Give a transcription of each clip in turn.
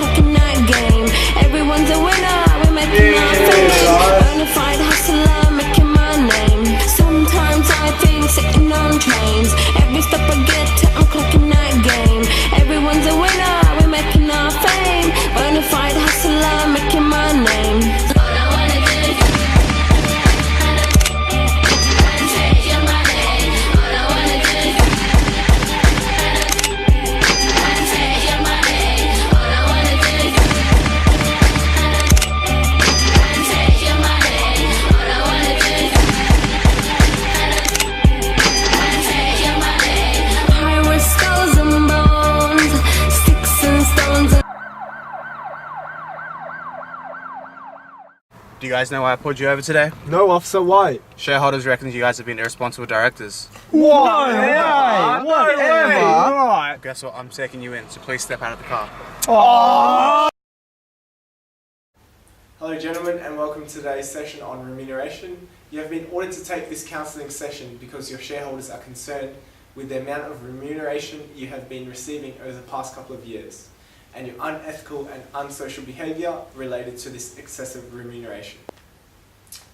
clocking that game. Everyone's a winner, we're making our fame. Bonafide hustler, making my name. Sometimes I think sitting on trains. Every step I get to, I'm clocking that game. Everyone's a winner, we're making our fame. Bonafide hustler, making my name. Do you guys know why I pulled you over today? No, Officer, why? Shareholders reckon you guys have been irresponsible directors. What? Whatever! Guess what? I'm taking you in, so please step out of the car. Hello gentlemen, and welcome to today's session on remuneration. You have been ordered to take this counselling session because your shareholders are concerned with the amount of remuneration you have been receiving over the past couple of years, and your unethical and unsocial behaviour related to this excessive remuneration.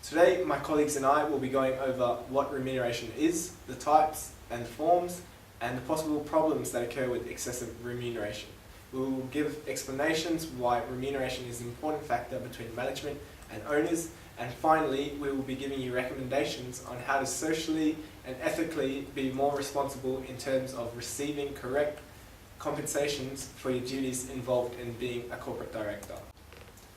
Today, my colleagues and I will be going over what remuneration is, the types and forms, and the possible problems that occur with excessive remuneration. We will give explanations why remuneration is an important factor between management and owners, and finally, we will be giving you recommendations on how to socially and ethically be more responsible in terms of receiving correct compensations for your duties involved in being a corporate director.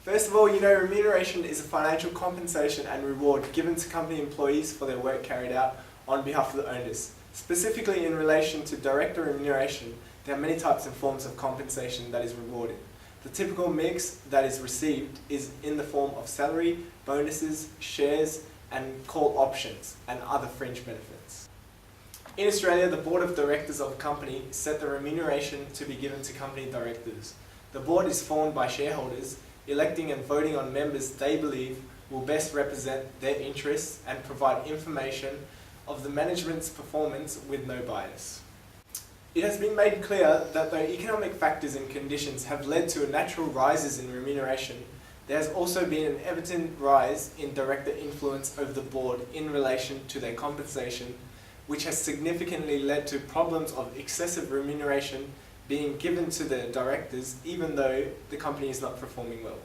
First of all, you know remuneration is a financial compensation and reward given to company employees for their work carried out on behalf of the owners. Specifically in relation to director remuneration, there are many types and forms of compensation that is rewarded. The typical mix that is received is in the form of salary, bonuses, shares, and call options, and other fringe benefits. In Australia, the board of directors of a company set the remuneration to be given to company directors. The board is formed by shareholders, electing and voting on members they believe will best represent their interests and provide information of the management's performance with no bias. It has been made clear that though economic factors and conditions have led to natural rises in remuneration, there has also been an evident rise in director influence over the board in relation to their compensation, which has significantly led to problems of excessive remuneration being given to the directors even though the company is not performing well.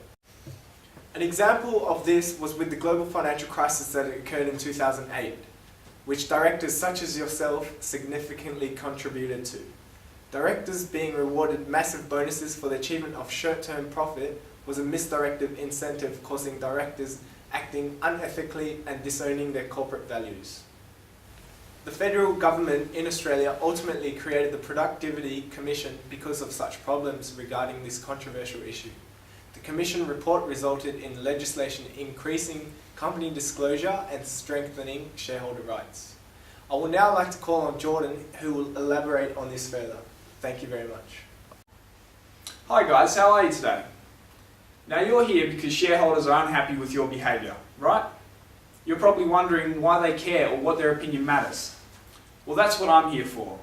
An example of this was with the global financial crisis that occurred in 2008, which directors such as yourself significantly contributed to. Directors being rewarded massive bonuses for the achievement of short-term profit was a misdirected incentive, causing directors acting unethically and disowning their corporate values. The federal government in Australia ultimately created the Productivity Commission because of such problems regarding this controversial issue. The Commission report resulted in legislation increasing company disclosure and strengthening shareholder rights. I would now like to call on Jordan, who will elaborate on this further. Thank you very much. Hi guys, how are you today? Now you're here because shareholders are unhappy with your behaviour, right? You're probably wondering why they care or what their opinion matters. Well, that's what I'm here for.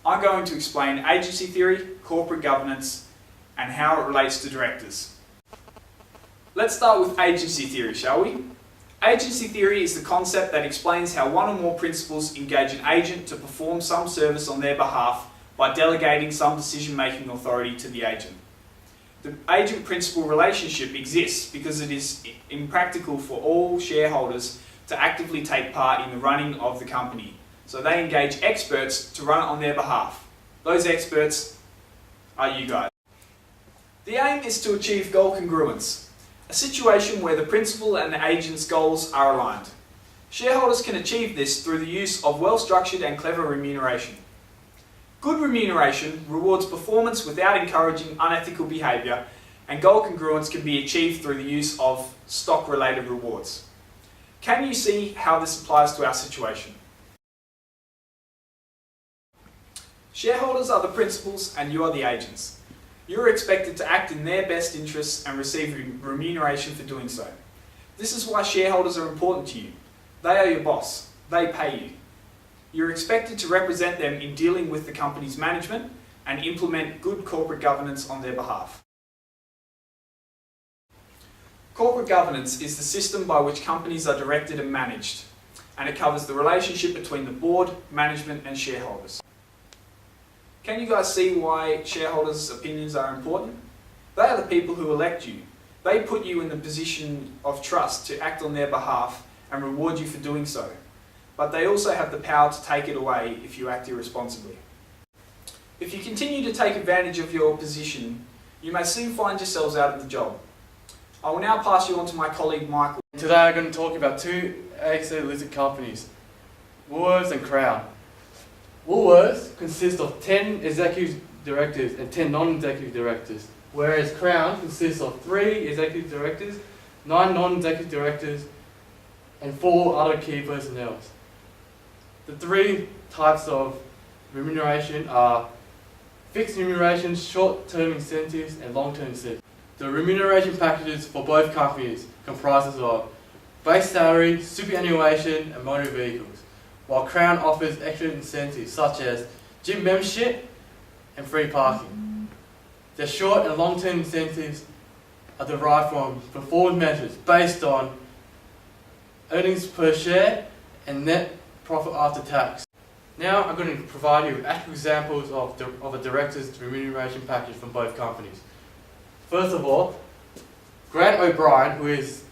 I'm going to explain agency theory, corporate governance, and how it relates to directors. Let's start with agency theory, shall we? Agency theory is the concept that explains how one or more principals engage an agent to perform some service on their behalf by delegating some decision-making authority to the agent. The agent-principal relationship exists because it is impractical for all shareholders to actively take part in the running of the company. So they engage experts to run it on their behalf. Those experts are you guys. The aim is to achieve goal congruence, a situation where the principal and the agent's goals are aligned. Shareholders can achieve this through the use of well-structured and clever remuneration. Good remuneration rewards performance without encouraging unethical behaviour, and goal congruence can be achieved through the use of stock-related rewards. Can you see how this applies to our situation? Shareholders are the principals and you are the agents. You are expected to act in their best interests and receive remuneration for doing so. This is why shareholders are important to you. They are your boss. They pay you. You're expected to represent them in dealing with the company's management and implement good corporate governance on their behalf. Corporate governance is the system by which companies are directed and managed, and it covers the relationship between the board, management and shareholders. Can you guys see why shareholders' opinions are important? They are the people who elect you. They put you in the position of trust to act on their behalf and reward you for doing so. But they also have the power to take it away if you act irresponsibly. If you continue to take advantage of your position, you may soon find yourselves out of the job. I will now pass you on to my colleague Michael. Today I'm going to talk about two ASA listed companies, Woolworths and Crown. Woolworths consists of 10 executive directors and 10 non-executive directors, whereas Crown consists of 3 executive directors, 9 non-executive directors and 4 other key personnel. The 3 types of remuneration are fixed remuneration, short-term incentives and long-term incentives. The remuneration packages for both companies comprises of base salary, superannuation and motor vehicles, while Crown offers extra incentives such as gym membership and free parking. The short and long-term incentives are derived from performance measures based on earnings per share and net profit after tax. Now I'm going to provide you with actual examples of a director's remuneration package from both companies. First of all, Grant O'Brien, who is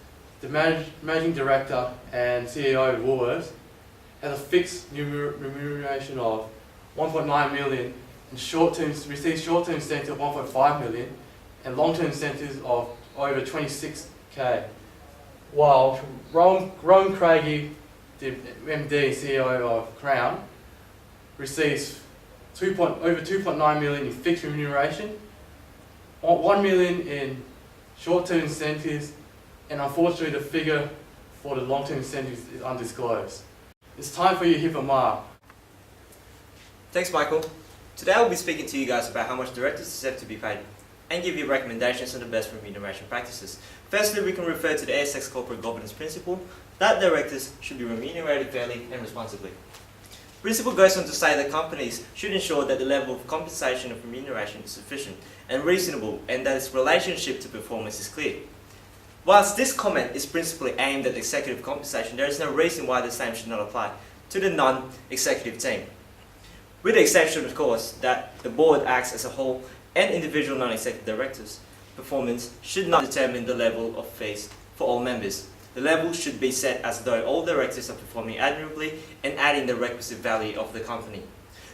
the Managing Director and CEO of Woolworths, has a fixed remuneration of 1.9 million and receives short-term incentive of 1.5 million and long-term incentives of over 26k. While Ron Craigie, the MD and CEO of Crown, receives over 2.9 million in fixed remuneration, 1 million in short-term incentives, and unfortunately the figure for the long-term incentives is undisclosed. It's time for you to hit a mile. Thanks, Michael. Today I'll be speaking to you guys about how much directors deserve to be paid and give you recommendations on the best remuneration practices. Firstly, we can refer to the ASX corporate governance principle that directors should be remunerated fairly and responsibly. Principle goes on to say that companies should ensure that the level of compensation of remuneration is sufficient and reasonable and that its relationship to performance is clear. Whilst this comment is principally aimed at executive compensation, there is no reason why the same should not apply to the non-executive team. With the exception, of course, that the board acts as a whole and individual non-executive directors' performance should not determine the level of fees for all members. The level should be set as though all directors are performing admirably and adding the requisite value of the company.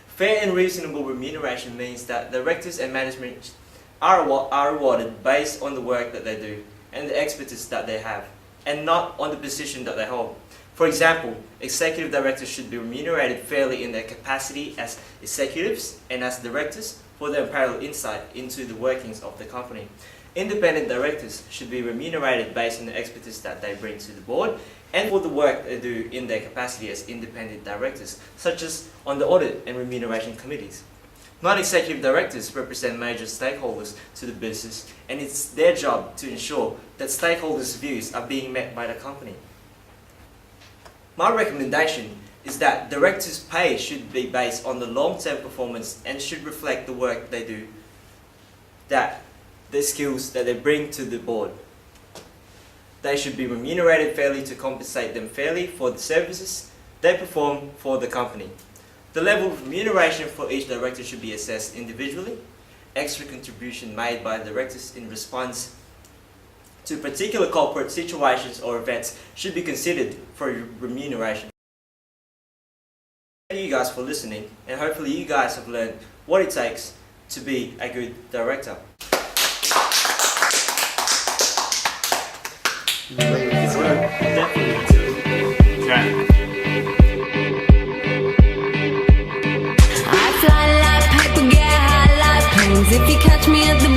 Fair and reasonable remuneration means that directors and management are rewarded based on the work that they do and the expertise that they have, and not on the position that they hold. For example, executive directors should be remunerated fairly in their capacity as executives and as directors for their unparalleled insight into the workings of the company. Independent directors should be remunerated based on the expertise that they bring to the board and for the work they do in their capacity as independent directors, such as on the audit and remuneration committees. Non-executive directors represent major stakeholders to the business, and it's their job to ensure that stakeholders' views are being met by the company. My recommendation is that directors' pay should be based on the long-term performance and should reflect the work they do, the skills that they bring to the board. They should be remunerated fairly to compensate them fairly for the services they perform for the company. The level of remuneration for each director should be assessed individually. Extra contribution made by directors in response to particular corporate situations or events should be considered for remuneration. Thank you guys for listening, and hopefully you guys have learned what it takes to be a good director. I fly like paper, get high like planes. If you catch me at the